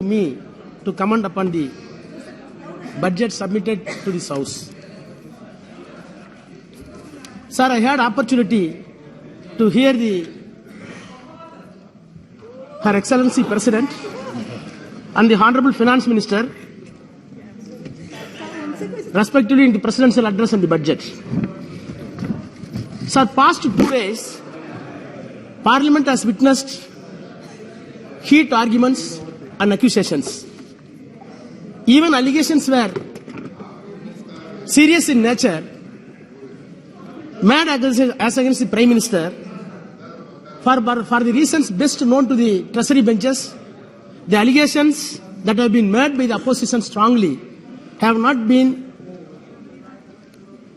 me to comment upon the budget submitted to this House. Sir, I had opportunity to hear Her Excellency President and the Honorable Finance Minister respectively in the presidential address and the budget. Sir, past 2 days, Parliament has witnessed heat arguments and accusations. Even allegations were serious in nature, made as against the Prime Minister for the reasons best known to the Treasury benches. The allegations that have been made by the opposition strongly have not been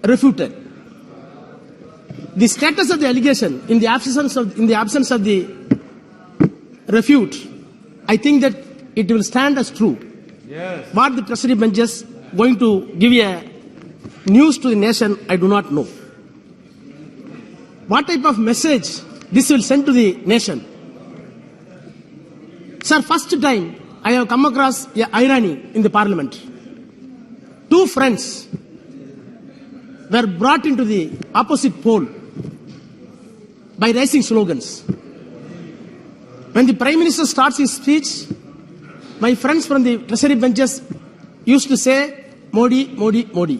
refuted. The status of the allegation in the absence of the refute, I think that it will stand as true. Yes. What the Treasury benches going to give a news to the nation, I do not know. What type of message this will send to the nation? Sir, first time I have come across an irony in the Parliament. 2 friends were brought into the opposite pole by raising slogans. When the Prime Minister starts his speech, my friends from the Treasury benches used to say, Modi, Modi, Modi.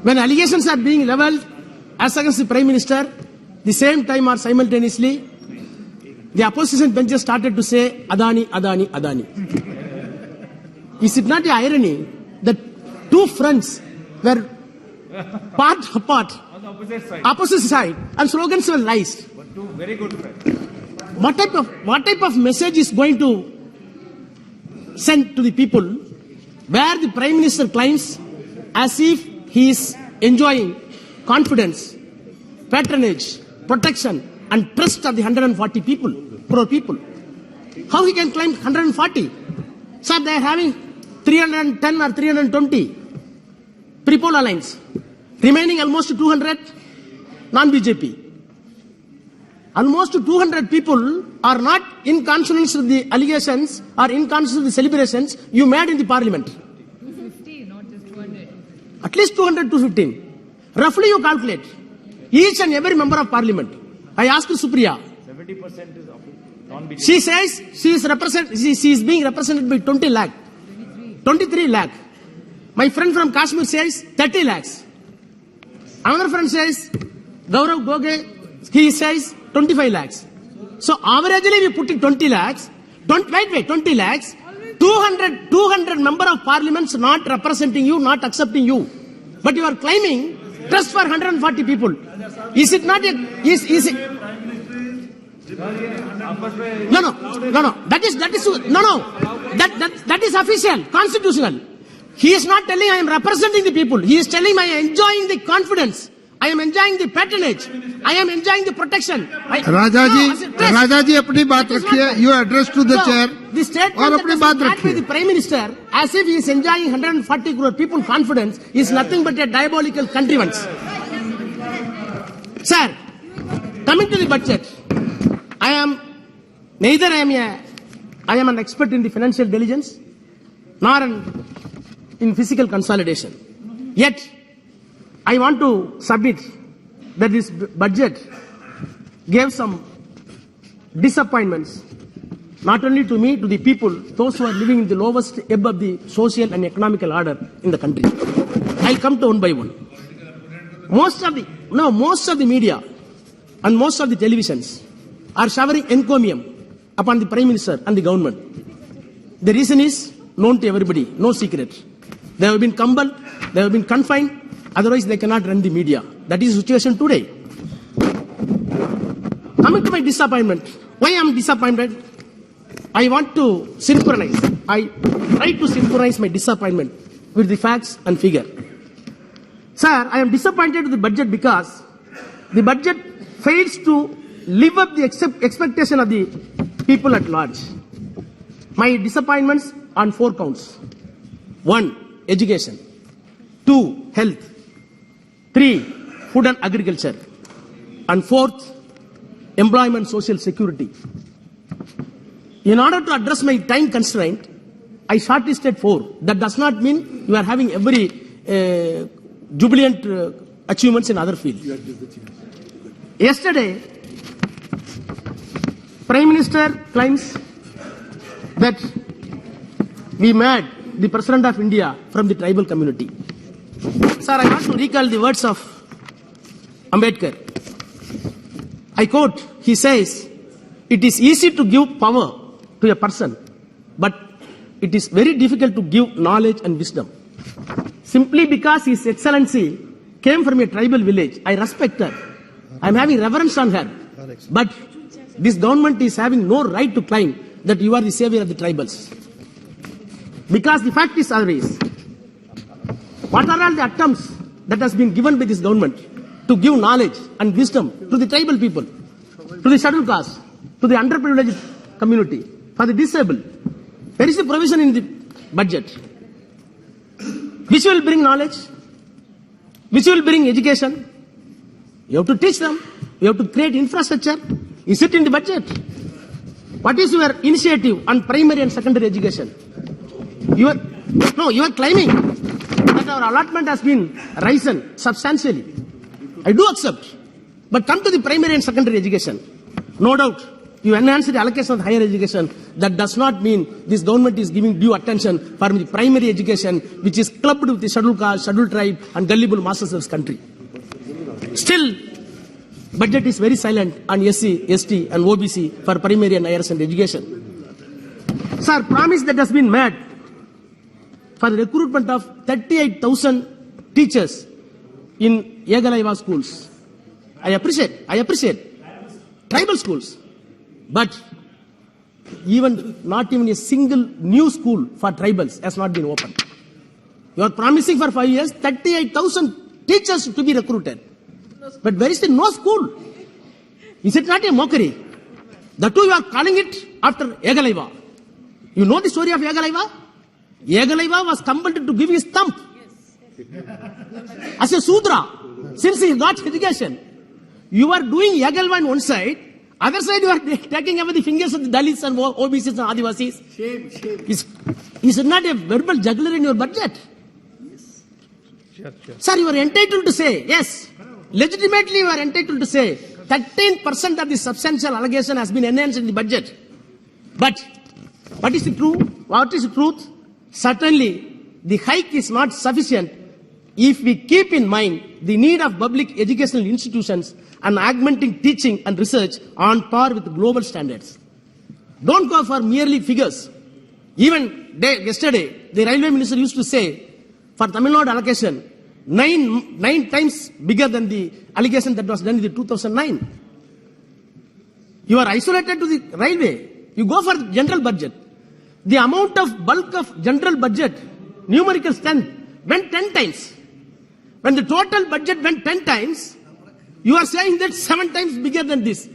When allegations are being levelled as against the Prime Minister, the same time or simultaneously, the opposition benches started to say, Adani, Adani, Adani. Is it not the irony that 2 friends were part apart, on the opposite side, and slogans were raised? But 2 very good friends. What type of message is going to send to the people where the Prime Minister claims as if he is enjoying confidence, patronage, protection and trust of the 140 crore people? How he can claim 140? Sir, they are having 310 or 320 pre-poll alliance, remaining almost 200 non-BJP. Almost 200 people are not in consonance with the allegations or in consonance with the celebrations you made in the Parliament. 250, not just 200. At least 200 to 15. Roughly you calculate. Each and every member of Parliament. I asked Supriya. 70% is non-BJP. She says she is being represented by 20 lakh. 23 lakh. My friend from Kashmir says 30 lakhs. Another friend says, Gaurav Goge, he says 25 lakhs. So averagely we put it 20 lakhs. 20 lakhs. 200 member of parliaments not representing you, not accepting you. But you are claiming trust for 140 people. Is it not a, is it? No. That is official, constitutional. He is not telling I am representing the people. He is telling I am enjoying the confidence. I am enjoying the patronage. I am enjoying the protection. Raja ji, अपनी बात रखिए. You address to the chair. The statement that was made by the Prime Minister, as if he is enjoying 140 crore people confidence, is nothing but a diabolical contrivance. Sir, coming to the budget, I am an expert in the financial diligence, nor in physical consolidation. Yet, I want to submit that this budget gave some disappointments, not only to me, to the people, those who are living in the lowest ebb of the social and economical order in the country. I'll come to one by one. Most of the media and most of the televisions are showering encomium upon the Prime Minister and the government. The reason is known to everybody, no secret. They have been compelled, they have been confined, otherwise they cannot run the media. That is the situation today. Coming to my disappointment, why I am disappointed? I want to synchronize. I try to synchronize my disappointment with the facts and figure. Sir, I am disappointed with the budget because the budget fails to live up the expectation of the people at large. My disappointments on 4 counts. 1, education. 2, health. 3, food and agriculture. And 4th, employment social security. In order to address my time constraint, I shortlisted 4. That does not mean you are having every jubilant achievements in other fields. Yesterday, Prime Minister claims that we made the President of India from the tribal community. Sir, I want to recall the words of Ambedkar. I quote, he says, it is easy to give power to a person, but it is very difficult to give knowledge and wisdom. Simply because His Excellency came from a tribal village, I respect her. I am having reverence on her. But this government is having no right to claim that you are the savior of the tribals. Because the fact is always, what are all the attempts that has been given by this government to give knowledge and wisdom to the tribal people, to the scheduled caste, to the underprivileged community, for the disabled? There is a provision in the budget which will bring knowledge, which will bring education. You have to teach them. You have to create infrastructure. Is it in the budget? What is your initiative on primary and secondary education? You are claiming that our allotment has been risen substantially. I do accept. But come to the primary and secondary education. No doubt, you enhance the allocation of higher education. That does not mean this government is giving due attention for the primary education, which is clubbed with the scheduled caste, scheduled tribe, and gullible masses of this country. Still, budget is very silent on SC, ST, and OBC for primary and higher secondary education. Sir, promise that has been made for the recruitment of 38,000 teachers in Yagalaiva schools. I appreciate tribal schools. But not even a single new school for tribals has not been opened. You are promising for 5 years 38,000 teachers to be recruited. But where is the no school? Is it not a mockery? The two you are calling it after Yagalaiva. You know the story of Yagalaiva? Yagalaiva was compelled to give his thumb as a Sudra since he got education. You are doing Yagalaiva on one side, other side you are taking away the fingers of the Dalits and OBCs and Adivasis. Shame. Is it not a verbal juggler in your budget? Yes. Sure. Sir, you are entitled to say, yes, legitimately you are entitled to say 13% of the substantial allocation has been enhanced in the budget. But what is the truth? What is the truth? Certainly, the hike is not sufficient if we keep in mind the need of public educational institutions and augmenting teaching and research on par with global standards. Don't go for merely figures. Even yesterday, the railway minister used to say, for Tamilnadu allocation, nine times bigger than the allocation that was done in the 2009. You are isolated to the railway. You go for general budget. The amount of bulk of general budget, numerical strength, went 10 times. When the total budget went 10 times, you are saying that 7 times bigger than this.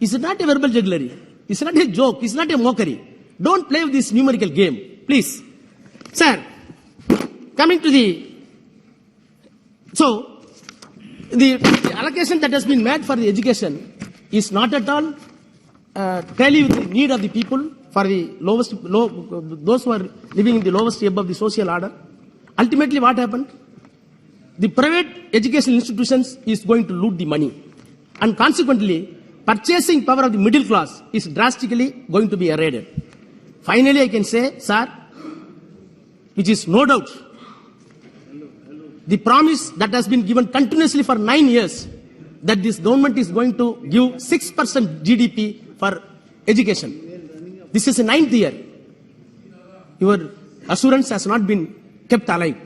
Is it not a verbal jugglery? It's not a joke. It's not a mockery. Don't play with this numerical game, please. Sir, coming to the allocation that has been made for the education is not at all tally with the need of the people for the those who are living in the lowest above the social order. Ultimately, what happened? The private educational institutions is going to loot the money, and consequently, purchasing power of the middle class is drastically going to be eroded. Finally, I can say, sir, which is no doubt, the promise that has been given continuously for 9 years that this government is going to give 6% GDP for education. This is the 9th year. Your assurance has not been kept alive.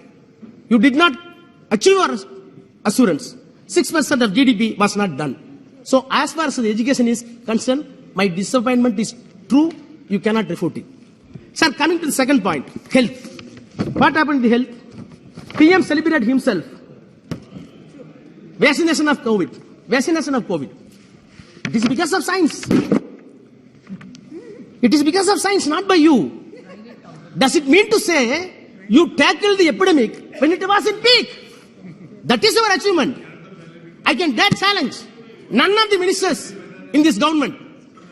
You did not achieve your assurance. 6% of GDP was not done. So as far as the education is concerned, my disappointment is true. You cannot refute it. Sir, coming to the second point, health. What happened to the health? PM celebrated himself. Vaccination of COVID. Vaccination of COVID. It is because of science. It is because of science, not by you. Does it mean to say you tackled the epidemic when it was in peak? That is your achievement. I can dare challenge none of the ministers in this government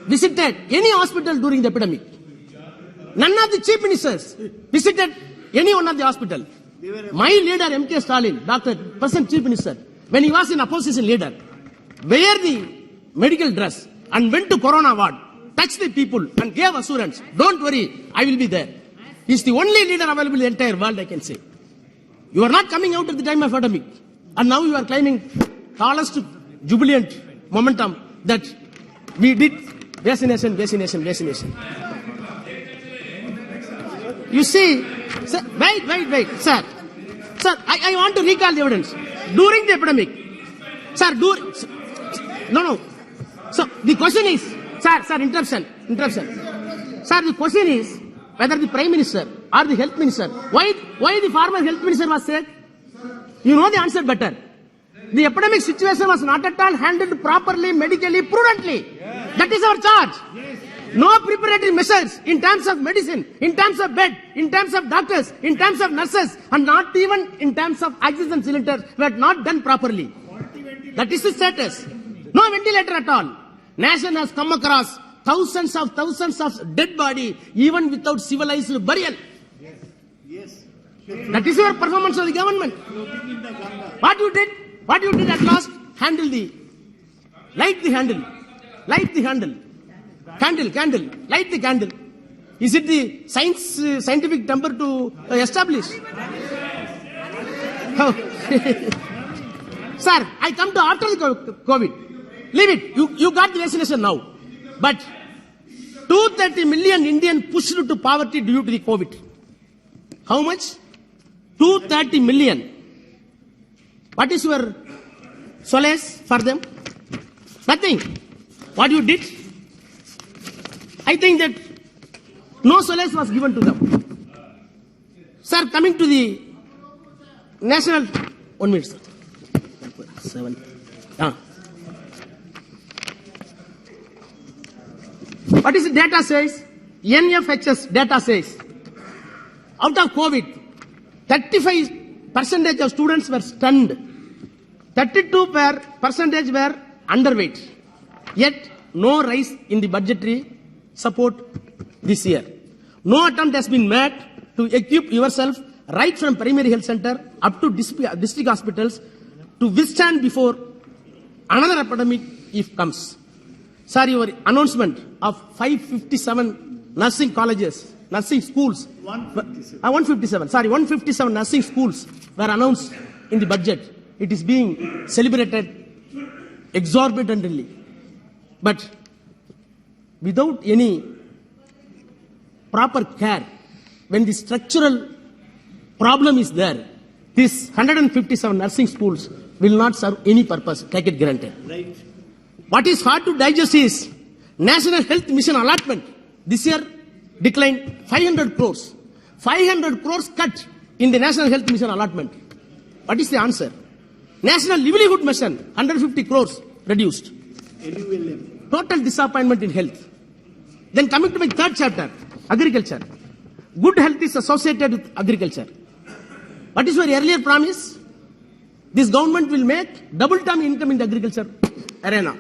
visited any hospital during the epidemic. None of the chief ministers visited any one of the hospital. My leader, M.K. Stalin, Dr. present chief minister, when he was in opposition leader, wear the medical dress and went to corona ward, touched the people and gave assurance, don't worry, I will be there. He is the only leader available in the entire world, I can say. You are not coming out at the time of epidemic, and now you are claiming tallest jubilant momentum that we did vaccination. You see, sir, wait, sir. Sir, I want to recall the evidence. During the epidemic, sir, no. So the question is, sir, interruption. Sir, the question is whether the Prime Minister or the Health Minister, why the former Health Minister was said? You know the answer better. The epidemic situation was not at all handled properly, medically, prudently. That is our charge. No preparatory measures in terms of medicine, in terms of bed, in terms of doctors, in terms of nurses, and not even in terms of oxygen cylinders were not done properly. That is the status. No ventilator at all. Nation has come across thousands of dead body even without civilized burial. That is your performance of the government. What you did at last? Light the handle. Candle. Light the candle. Is it the scientific temper to establish? Oh. Sir, I come to after the COVID. Leave it. You got the vaccination now. But 230 million Indians pushed to poverty due to the COVID. How much? 230 million. What is your solace for them? Nothing. What you did? I think that no solace was given to them. Sir, coming to the national... 1 minute, sir. 7. What is the data says? NFHS data says, out of COVID, 35% of students were stunned. 32% were underweight. Yet, no rise in the budgetary support this year. No attempt has been made to equip yourself right from primary health center up to district hospitals to withstand before another epidemic if comes. Sir, your announcement of 557 nursing colleges, nursing schools, 157 nursing schools were announced in the budget. It is being celebrated exorbitantly. But without any proper care, when the structural problem is there, these 157 nursing schools will not serve any purpose, take it granted. Right. What is hard to digest is National Health Mission allotment. This year declined 500 crores. 500 crores cut in the National Health Mission allotment. What is the answer? National Livelihood Mission, 150 crores reduced. Total disappointment in health. Then coming to my third chapter, agriculture. Good health is associated with agriculture. What is your earlier promise? This government will make double-term income in the agriculture arena.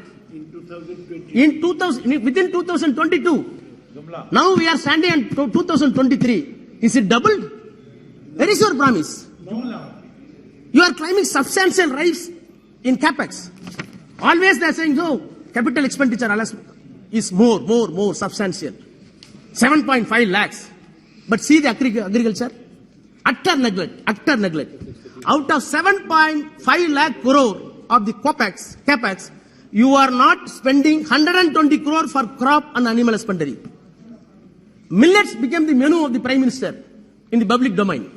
Within 2022. Now we are standing in 2023. Is it doubled? Where is your promise? You are claiming substantial rise in capex. Always they are saying, no, capital expenditure is more substantial. 7.5 lakhs. But see the agriculture. Utter neglect. Out of 7.5 lakh crore of the capex, you are not spending 120 crore for crop and animal husbandry. Millets became the menu of the Prime Minister in the public domain.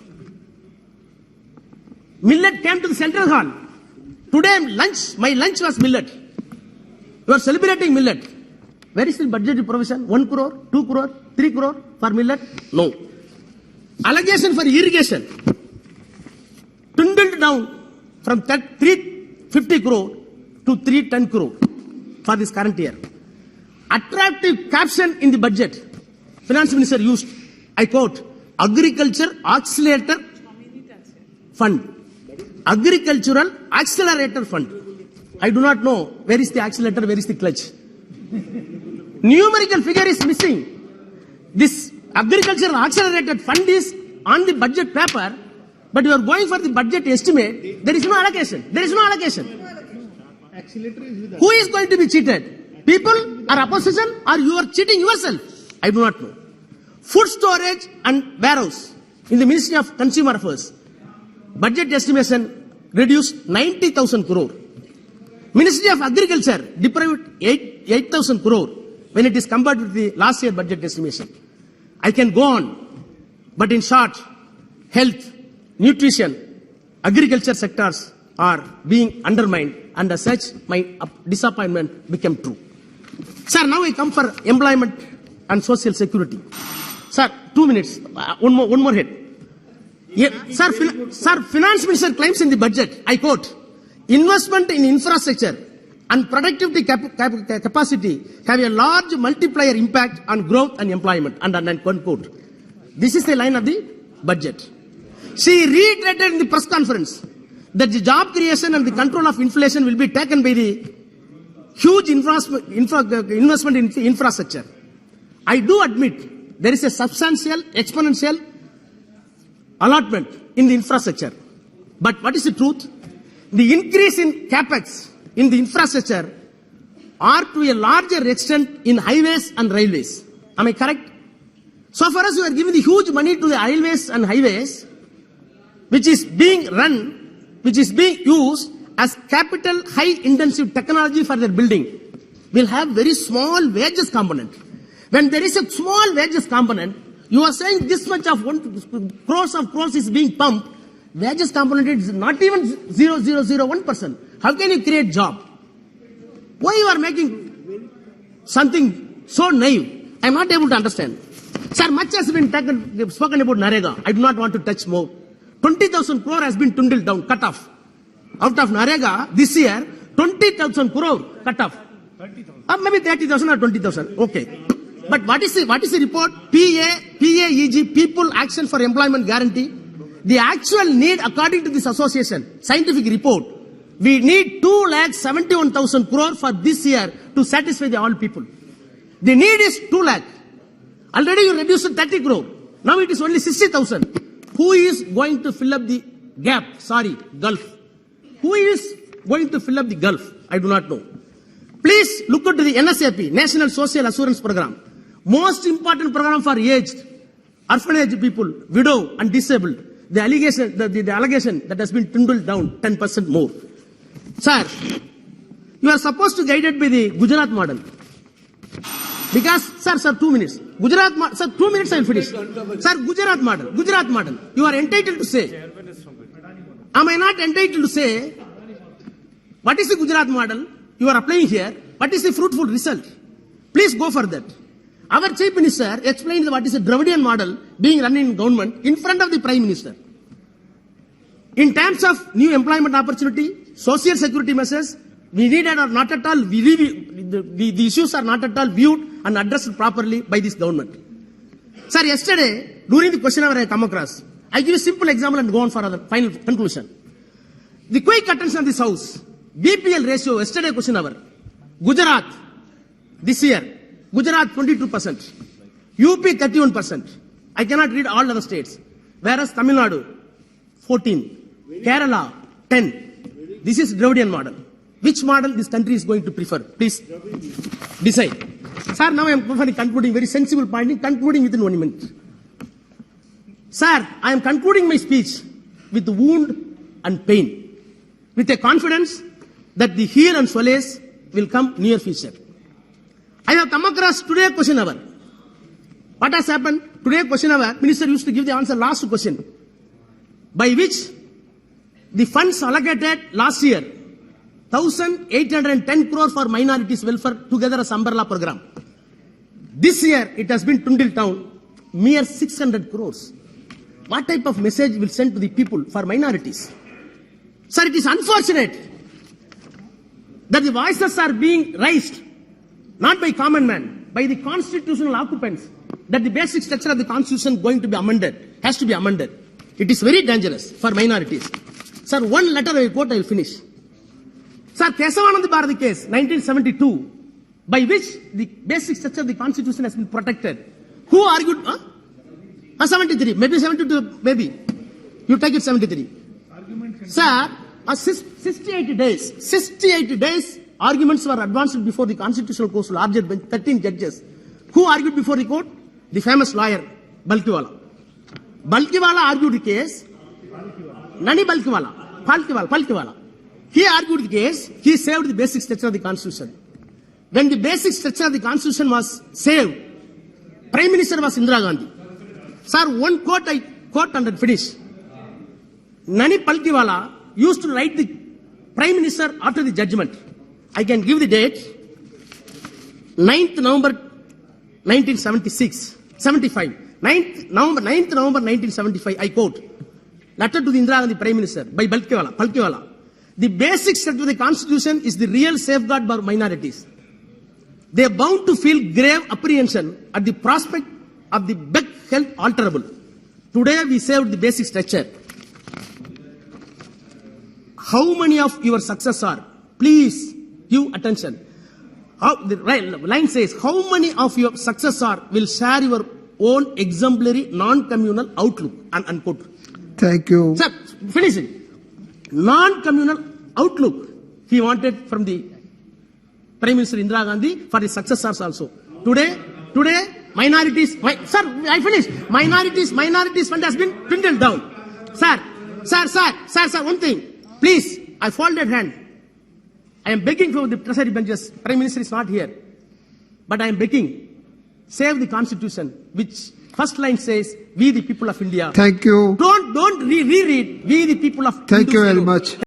Millet came to the Central Hall. Today, my lunch was millet. You are celebrating millet. Where is the budgetary provision? 1 crore, 2 crore, 3 crore for millet? No. Allocation for irrigation dwindled down from 350 crore to 310 crore for this current year. Attractive caption in the budget, Finance Minister used, I quote, Agriculture Accelerator Fund. Agricultural Accelerator Fund. I do not know where is the accelerator, where is the clutch. Numerical figure is missing. This agricultural accelerated fund is on the budget paper, but you are going for the budget estimate. There is no allocation. There is no allocation. Who is going to be cheated? People or opposition, or you are cheating yourself? I do not know. Food storage and warehouse in the Ministry of Consumer Affairs. Budget estimation reduced 90,000 crore. Ministry of Agriculture deprived 8,000 crore when it is compared with the last year budget estimation. I can go on, but in short, health, nutrition, agriculture sectors are being undermined, and as such, my disappointment became true. Sir, now I come for employment and social security. Sir, 2 minutes. One more head. Yeah, sir, Finance Minister claims in the budget, I quote, investment in infrastructure and productivity capacity have a large multiplier impact on growth and employment, and unquote. This is the line of the budget. She reiterated in the press conference that the job creation and the control of inflation will be taken by the huge investment in infrastructure. I do admit there is a substantial exponential allotment in the infrastructure. But what is the truth? The increase in capex in the infrastructure are to a larger extent in highways and railways. Am I correct? So for us, you are giving the huge money to the railways and highways, which is being used as capital high intensive technology for their building, will have very small wages component. When there is a small wages component, you are saying this much of crores is being pumped. Wages component is not even 0.001%. How can you create job? Why you are making something so naive? I am not able to understand. Sir, much has been spoken about NREGA. I do not want to touch more. 20,000 crore has been dwindled down, cut off. Out of NREGA this year, 20,000 crore cut off. 30,000. Maybe 30,000 or 20,000. Okay. But what is the report? PAEG, People Action for Employment Guarantee. The actual need, according to this association, scientific report, we need 2,71,000 crore for this year to satisfy the all people. The need is 2 lakh. Already you reduced to 30 crore. Now it is only 60,000. Who is going to fill up the gap? Gulf. Who is going to fill up the gulf? I do not know. Please look at the NSAP, National Social Assurance Program. Most important program for aged, orphanage people, widow and disabled. The allegation that has been dwindled down 10% more. Sir, you are supposed to guide it by the Gujarat model. Because, sir, 2 minutes. Sir, 2 minutes I will finish. Sir, Gujarat model. You are entitled to say. Am I not entitled to say, what is the Gujarat model you are applying here? What is the fruitful result? Please go for that. Our Chief Minister explained what is a Dravidian model being run in government in front of the Prime Minister. In terms of new employment opportunity, social security measures, we needed or not at all, the issues are not at all viewed and addressed properly by this government. Sir, yesterday, during the question hour I come across, I give a simple example and go on for the final conclusion. The quick attention of this house, BPL ratio, yesterday question hour, Gujarat, this year, Gujarat 22%, UP 31%. I cannot read all other states. Whereas Tamilnadu 14, Kerala 10. This is Dravidian model. Which model this country is going to prefer? Please decide. Sir, now I am concluding very sensible point, concluding within 1 minute. Sir, I am concluding my speech with wound and pain, with a confidence that the heal and solace will come near future. I have come across today question hour. What has happened? Today question hour, Minister used to give the answer last question, by which the funds allocated last year, 1,810 crore for minorities welfare together as umbrella program. This year it has been dwindled down, mere 600 crores. What type of message will send to the people for minorities? Sir, it is unfortunate that the voices are being raised not by common man, by the constitutional occupants, that the basic structure of the constitution going to be amended, has to be amended. It is very dangerous for minorities. Sir, one letter I quote, I will finish. Sir, Kesavananda Bharati case, 1972, by which the basic structure of the constitution has been protected. Who argued? 73, maybe 72, maybe. You take it 73. Sir, 68 days, arguments were advanced before the Constitutional Court's larger bench, 13 judges. Who argued before the court? The famous lawyer, Balkiwala. Balkiwala argued the case. Nani Balkiwala. He argued the case, he saved the basic structure of the Constitution. When the basic structure of the Constitution was saved, Prime Minister was Indira Gandhi. Sir, one quote I quote and finish. Nani Balkiwala used to write the Prime Minister after the judgment. I can give the date. 9th November 1976, 75. 9th November 1975, I quote. Letter to the Indira Gandhi Prime Minister by Balkiwala. The basic structure of the Constitution is the real safeguard for minorities. They are bound to feel grave apprehension at the prospect of the beck held alterable. Today we saved the basic structure. How many of your successors are? Please give attention. The line says, how many of your successors will share your own exemplary non-communal outlook? Unquote. Thank you. Sir, finishing. Non-communal outlook he wanted from the Prime Minister Indira Gandhi for his successors also. Today, minorities, sir, I finished. Minorities fund has been dwindled down. Sir, one thing. Please, I folded hand. I am begging from the treasury benches. Prime Minister is not here. But I am begging. Save the Constitution, which first line says, we the people of India. Thank you. Don't reread, we the people of Thank you very Hindus alone. much.